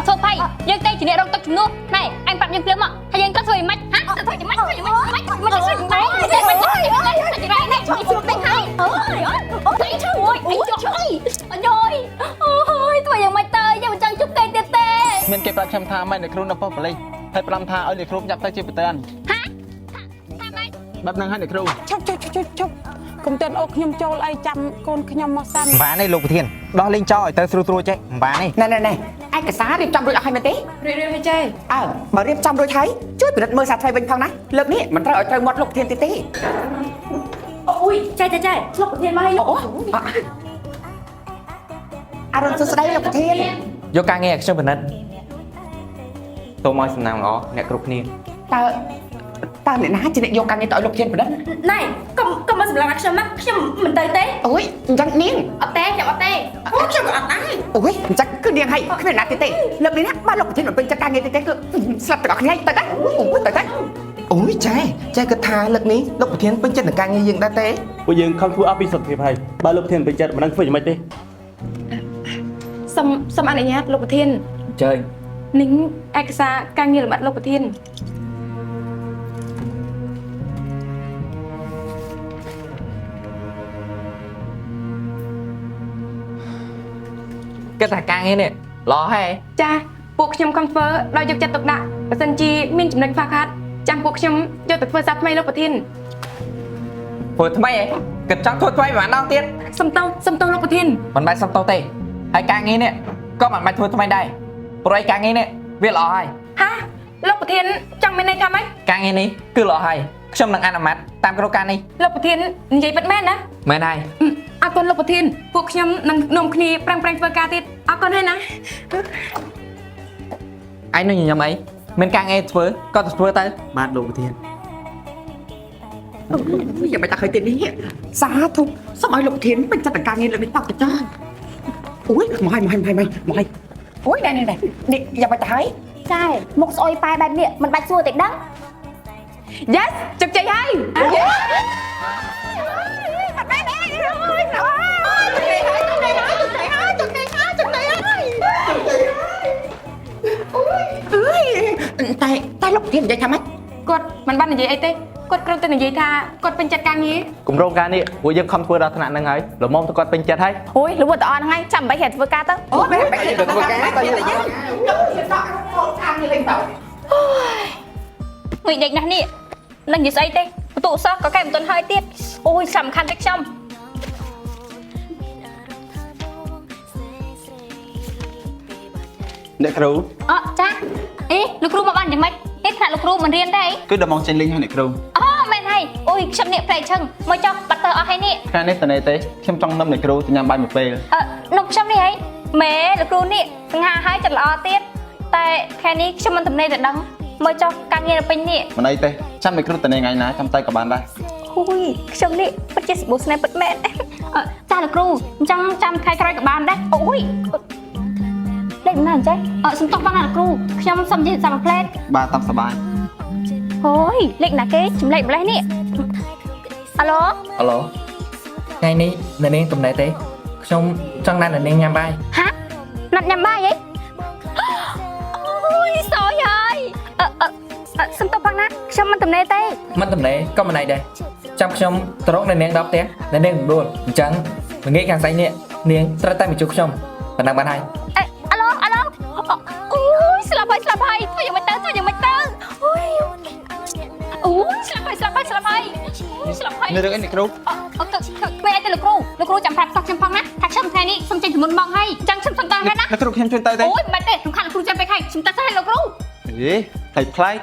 โทษไพ่ยังใจจีเนรองตกจุ่มนู้นายอันปรับยังเปลี่ยนมั้งถ้ายังก็ถอยมัดฮะถอยจะมัดมันจะช่วยยังไงมันจะยังไงเนี่ยช่วยช่วยเป็นใครใจช่วยช่วยโอ้ยตัวยังไม่เตยยังมันจังจุ๊บเตะเตะเมียนเก็บปลาชำทาไม่ในครูนับพ่อไปเลยให้ปลาทาเอาในครูยับตั้งจีบเตือนฮะทำไมแบบนั้นให้ในครูชกกุมเตือนอกขยมโจลไอจำคนขยมมาสั้นบ้านในลูกเทียนดอเล่งจอยเตยสู้เจ๊บ้านnày anh cái giá đi chăm đôi hai mươi tí ria hay chơi mà đi chăm đôi thấy chút từ đất mưa sạt thay bình phong này lớp ní mình ra ở trời một lục thiên tí ui chơi lục thiên mai rồi tôi đây lục thiên vô ca nghe cho mình nên tôi mới xem nào ngõ nè cục niên ta lại ná chỉ định vô căn như tội lục thiên của đất này con mà làm action mắt mình tới té ôi chẳng niên ở té ôi chắc cứ điên hay cái này tí lớp ní ba lục thiên ở bên chắc căn nghe tí cứ sập tất ngay tới đấy ôi traiกระทาเลิกนี้ลบเทียนเป็นเจ็ดหนังการเงี้ยยังได้เต้วันยังคำพูดอภิสัตย์เพียบให้บ้านลบเทียนเป็นเจ็ดมันนั่งคุยยังไม่เต้สมอันนี้ลบเทียน chơi นิ้งเอกสารการเงินหรือบัตรลบเทียนcái thằng ca nghe nè lo hay จ้าพวกขยมคอนเฟอร์เราจะจัดตกหนักเปอร์เซ็นต์จีมินจำนวนฟ้าคัดจำพวกขยมจะตัดเฟอร์ซับไม่ลบเทียน thôi thay mày kịch trong thôi thay mà đau tiếc สมโตลบเทียน mình bay xong tao tê hai ca nghe nè có mặt mày thôi thay mày đây rồi ca nghe nè biết lo hay ฮะลบเทียนจังไม่ในทำไหม ca nghe ní cứ lo hay trong đằng ăn mặt tam cái ca này ลบเทียนใหญ่ปัดแม่นะ mày này อาก่อนลบเทียนพวกขยมนังนมคณีแปลงเฟอร์กาติดอาก่อนให้นะ anh nói gì nhầm ấy mình ca nghe phớ có thật phớ tới บ้านลบเทียน อย่าไปตะเคยตีนี้สาธุสมัยลบเทียนเป็นจัดการเงี้ยเลยไม่ปักกระจ้าโอ้ยไม่โอ้ยnàyนี่อย่าไปตะให้ ใช่มุกซอยปลายแบบเนี้ยมันบัดซัวติดดัง yes จับใจให้แต่ลบเทียนจะทำไหม กดมันบ้านใหญ่ไอ้เต้กดกระตุ้นใหญ่ท่ากดเป็นจัดการงี้ cùng rong ca đi của dân không phơi ra thằng năng ấy rồi mong tụi con bên chết hay โอ้ยหรือว่าตอนไงจำไปเห็นเฟอร์กาตั้ง โอ้ไม่ไปเห็นตัวแกตอนนี้เลยยังลบเทียนต่อทางนี้เลยต่อ người định này nè lần gì xây đây tụ sao có kèm tuần hơi tiếp ôi sầm khăn cách trong để kêu cha ê lục ru mà bạn chẳng mấy hết thằng lục ru mình riêng đây cứ đâm mong trên linh hay để kêu mẹ này ôi chậm niệm phải chừng mới cho bắt tờ ở hay nè cái này tờ này tế thêm trong năm để kêu thì nhằm bay một về nục chậm này ấy mẹ lục ru nè ngà hai chặt lọ tiết tại cái này chậm mình tầm này để đắng mới cho càng nghe là pin nè mà đây tế chăm để kêu tờ này ngày ná chăm tay cả bạn đây ôi chậm nè bắt chết bố này bắt mẹ cha lục ru chăm khai cái bạn đấy ôiเล่นนั่นใช่สมต้องฟังนะครูฉันสมจิตสามเพลง ba tamสบาย โอ้ยเล่นนะเก๊ฉันเล่นอะไรนี่ฮัลโหล alo ngày ní là nên tụm đại tế trong trong này là nên nhằm bay ฮะนัดยำบ้ายัยโอ้ยสวยเลยสมต้องฟังนะฉันมันตุ่มเนเต้ มันtụm này có mà này đây trong trống này nên đọc tiếng là nên đuổi trắng mình nghĩ càng say nhẹ nên tay tay mình chụp trong và đang ban hay ฮัลโหลโอ้ยสลับไปตัวยังไม่เติมโอ้ยสลับไป nơi được anh để kêu ไม่ไอ้แต่ลูกครูจำพัดตอกจำฟังนะถ้าฉันแค่นี้สมจิตถึงมุนมองให้จังฉันฟังตาให้นะ แล้วครูเข้มชวนเตยเต้ โอ้ยมาเด็ดทุกครั้งครูจะไปใครฉันจะให้ลูกครู เอ๊ะไอ้พลาย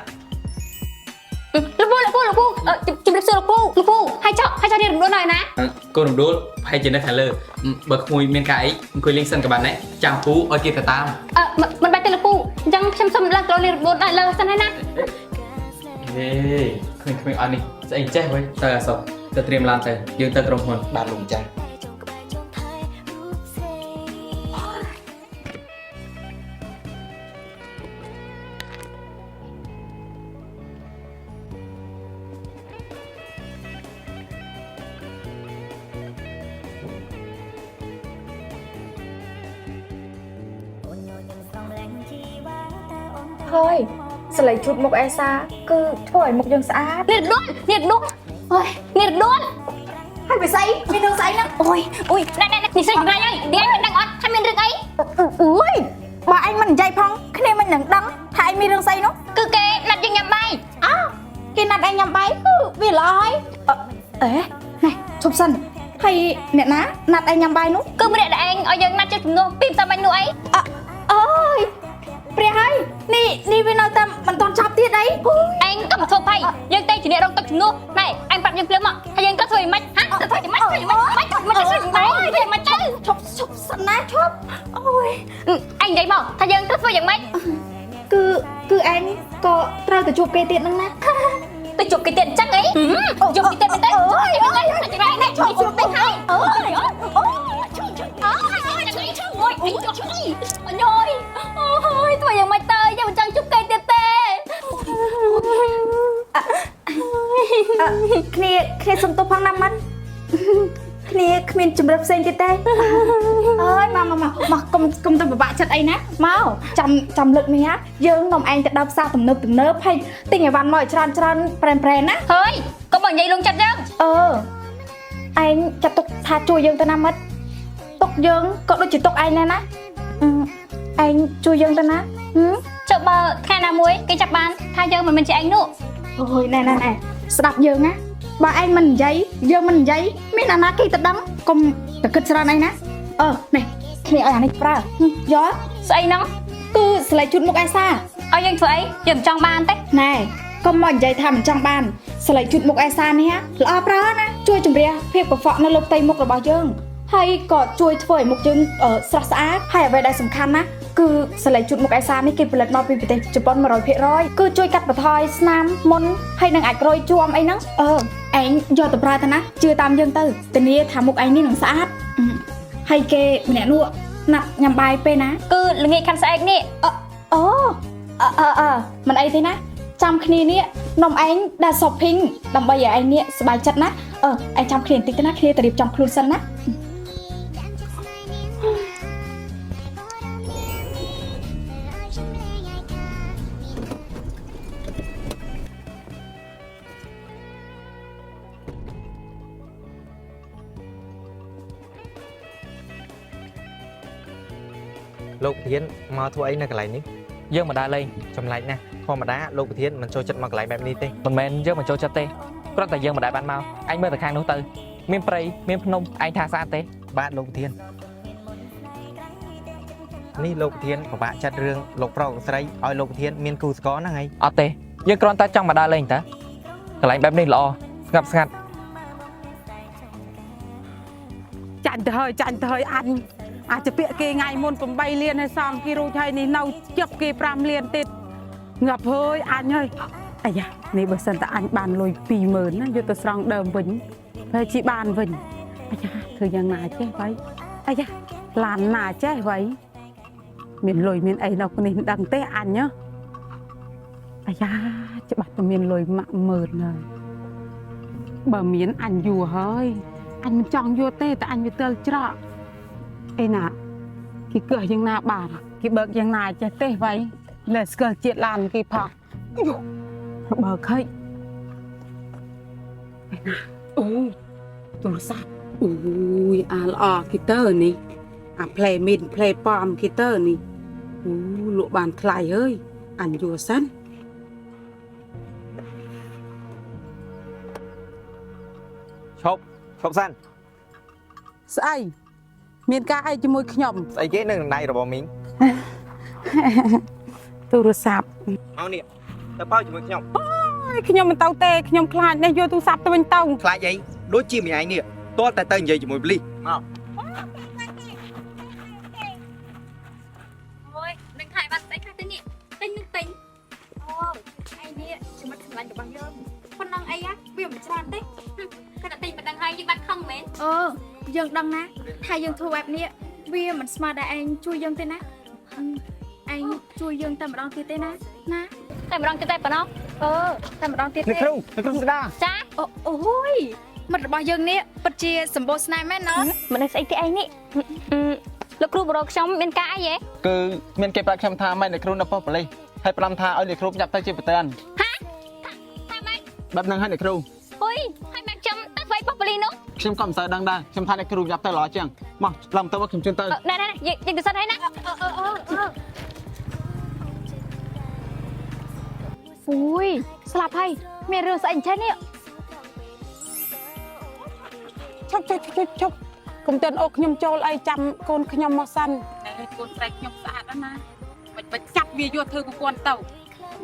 ลูกครูจิบเล็กเสือลูกครูให้เจ้าเรียนรู้หน่อยนะ cô đồng đốt hay trên đất khả lơ bậc mùi miền cáiคุยลิงสันกับbạn đấy chàng phú ở kia phải tam มันไปแต่ลูกครูจังฉันสมรักเราเรียนรู้ได้เลยสันให้นะ เฮ้ยคุยอันนี้จะเองแจ้งไว้แต่สอบจะเตรียมลานแต่ยืนแต่ตรงหัว บ้านลงใจ ហើយស្លេកជូតមុខអេសាគឺធ្វើឲ្យមុខយើងស្អាត នេះដួលអូយនេះដួល ហើយវាស្អីមានរឿងស្អីហ្នឹង អូយនេះស្រីចម្រៃហើយឌៀនមិនដឹងអត់ថាមានរឿងអី អើយបើអញមិននិយាយផងគ្នាមិននឹងដឹងថាអញមានរឿងស្អីនោះ គឺគេណាត់យើងញ៉ាំបាយ អើគេណាត់អញញ៉ាំបាយគឺវាល្អហើយអេណែជប់សិនហើយអ្នកណាណាត់អញញ៉ាំបាយនោះ គឺម្នាក់ដែលឯងឲ្យយើងណាត់ជិះជំនួសពីផ្សារបាញ់នោះអី អើយព្រះហើយនេះវានៅតែមិនទាន់ចប់ទៀតអី ឯងក៏មកធ្វើភ័យយើងទៅជាអ្នករងទឹកជំនួសណែឯងប្រាប់យើងភ្លាមមកថាយើងក៏ធ្វើមិនហ่ะទៅធ្វើមិនមិនទៅស្រីមិនទៅមិនទៅ ជប់សិនណាជប់អូយ ឯងនិយាយមកថាយើងត្រូវធ្វើយ៉ាងម៉េច គឺឯងក៏ត្រូវទៅជួបគេទៀតហ្នឹងណា ទៅជប់គេទៀតអញ្ចឹងអីជប់គេទៀតមែនទេចម្រៃនេះជួបទៅហើយអូយធ្វើយ៉ាងម៉េចទៅយើងមិនចង់ជួបគេទៀតទេ គ្នាសុំទោសផងណាម៉ាត់គ្នាគ្មានជំរឿផ្សេងទៀតទេអើយមកកុំទៅពិបាកចិត្តអីណាមកចាំលើកនេះណាយើងនាំឯងទៅដល់ផ្សារទំនើបហើយទិញអីវ៉ាន់មកឲ្យច្រើនប្រែនណា ហើយកុំមកនិយាយលងចិត្តយើង ឯងចាត់ទុកថាជួយយើងទៅណាម៉ាត់ទុកយើងក៏ដូចជាទុកឯងដែរណាឯងជួយយើងទៅណា ចុះបើថ្ងៃណាមួយគេចាប់បានថាយើងមិនមែនជាឯងនោះ អូយណែស្ដាប់យើងណាបើឯងមិននិយាយយើងមិននិយាយមានអាណាគេទៅដឹងកុំតែគិតច្រើនអីណានេះគ្នាឲ្យអានេះប្រើយក ស្អីហ្នឹង គឺស្លេកជូតមុខអេសា ឲ្យយើងធ្វើអីយើងមិនចង់បានទេ ណែកុំមកនិយាយថាមិនចង់បានស្លេកជូតមុខអេសានេះល្អប្រើណាជួយជំរះភាពកខ្វក់នៅលើផ្ទៃមុខរបស់យើងហើយក៏ជួយធ្វើឲ្យមុខយើងស្រស់ស្អាតហើយអ្វីដែលសំខាន់ណាគឺស្លេកជូតមុខអេសានេះគេផលិតមកពីប្រទេសជប៉ុន 100% គឺជួយកាត់បន្ថយស្នាមមុនហើយនឹងអាចក្រួយជួមអីហ្នឹងឯងយកទៅប្រើទៅណាជឿតាមយើងទៅធានាថាមុខឯងនេះនឹងស្អាតហើយគេម្នាក់នោះណាត់ញ៉ាំបាយពេលណា គឺល្ងាចខាន់ស្អែកនេះ មិនអីទេណាចាំគ្នានេះនំឯងដាក់ shopping ដើម្បីឲ្យឯងនេះសប្បាយចិត្តណាឯងចាំគ្នាបន្តិចទៅណាគ្នាទៅរៀបចំខ្លួនសិនណា លោកធានមកធ្វើអីនៅកន្លែងនេះ យើងមិនដើរលេង ចម្លែកណាស់ធម្មតាលោកធានមិនចូលចិត្តមកកន្លែងបែបនេះទេ មិនមែនយើងមិនចូលចិត្តទេគ្រាន់តែយើងមិនដែលបានមកអញមើលទៅខាងនោះទៅមានព្រៃមានភ្នំឯងថាស្អាតទេ បាទលោកធាននេះលោកធានពិបាកចិត្តរឿងលោកប្រុសស្រីឲ្យលោកធានមានគូស្គរហ្នឹងហើយ អត់ទេយើងគ្រាន់តែចង់មកដើរលេងតើកន្លែងបែបនេះល្អស្ងប់ស្ងាត់ ចាញ់ទៅហើយអញអាចពាក្យគេថ្ងៃមុន8លានហើយសងគេរួចហើយនេះនៅជិបគេ5លានទៀតងាប់ហើយអញហើយអាយ៉ានេះបើសិនតែអញបានលុយ 20000 ណាយកទៅស្រង់ដើមវិញហើយជីបានវិញអាយ៉ាធ្វើយ៉ាងណាចេះវ៉ៃអាយ៉ាឡានណាចេះវ៉ៃមានលុយមានអីនៅនេះមិនដឹងទេអញអាយ៉ាច្បាស់តែមានលុយម៉ាក់10000ហើយបើមានអញយួរហើយអញមិនចង់យួរទេតែអញវាទិលច្រកអីណាគេកើយ៉ាងណាបានគេបើកយ៉ាងណាចេះទេវ៉ៃលើស្គាល់ជាតិឡានគេផកបើខិចអីណាអូទូរស័ព្ទអូយអាល្អគេទៅនេះអាផ្លេមីនផ្លេប៉មគេទៅនេះអូលក់បានថ្លៃហើយអញយួរសិន ឈប់សិន ស្អីមានការអីជាមួយខ្ញុំ ស្អីគេនៅក្នុងដៃរបស់មីង ទូរស័ព្ទ មកនេះទៅប៉ោជាមួយខ្ញុំ ខ្ញុំមិនទៅទេខ្ញុំខ្លាចនេះយកទូរស័ព្ទទៅវិញទៅ ខ្លាចអីដូចជាមីឯងនេះតើតែទៅនិយាយជាមួយប៉ូលីសមក អូយនឹងខែបានស្អីខ្លះទៅនេះទិញនឹងទិញអូឯនេះជាមួយសម្លាញ់របស់យើងប៉ុណ្ណឹងអីវាមិនច្រើនទេគាត់តែទិញមិនដឹងហើយយើងបាត់ខឹងមែន យើងដឹងណាថាយើងធ្វើបែបនេះវាមិនស្មើតែឯងជួយយើងទេណាឯងជួយយើងតែម្ដងទៀតទេណាតែម្ដងទៀតតែប៉ុណ្ណោះ តែម្ដងទៀតទេ អ្នកគ្រូស្ដា ចា អូយមិត្តរបស់យើងនេះពិតជាសម្បូរស្នេហ៍មែនណា មិនដឹងស្អីទេឯងនេះលោកគ្រូបរោខ្ញុំមានការអីហ៎ គឺមានគេប្រាប់ខ្ញុំថាម៉ែអ្នកគ្រូនៅប៉ុស្តិ៍ប៉ូលីស ហើយ5ថាឲ្យអ្នកគ្រូចាប់ទៅជាប្រធាន ហាថាម៉េច បែបហ្នឹងឲ្យអ្នកគ្រូ អុយហើយម៉ែខ្ញុំទៅស្វ័យបោះប៉ូលីសនោះ ខ្ញុំក៏មិនសូវដឹងដែរខ្ញុំថាអ្នកគ្រូចាប់ទៅល្អជាងមកឡំទៅខ្ញុំជឿនទៅ ណែយើងទៅសិនហើយណាអូយស្លាប់ហើយមានរឿងស្អីចេះនេះ ឈប់កុំទាន់អូខ្ញុំចូលអីចាំកូនខ្ញុំមកសិនតែកូនស្រីខ្ញុំស្អាតណាស់មិនបាច់ចាប់វាយកធ្វើប្រព័ន្ធទៅ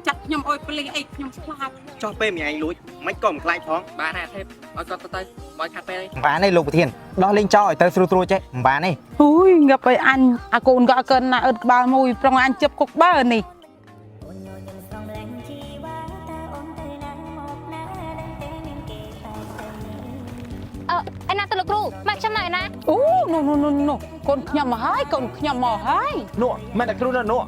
ចាប់ខ្ញុំអុយប៉ូលីសអីខ្ញុំខ្លាច ចោះពេលម្នាក់ឯងលួចមិនក៏មិនខ្លាចផង បានណាទេឲ្យគាត់ទៅមកខាត់ពេល បានទេលោកប្រធានដោះលេងចោលឲ្យទៅស្រួលស្រួលចេះមិនបានទេ អូយងាប់អីអញអាកូនក៏អត់កើណាអឺតក្បាលមួយប្រងអញជិបគុកបើនេះ ឯណាទៅលោកគ្រូម៉ែខ្ញុំនៅឯណា អូនោះកូនខ្ញុំមកហើយកូនខ្ញុំមកហើយ នោះម៉ែអ្នកគ្រូនៅនោះ អ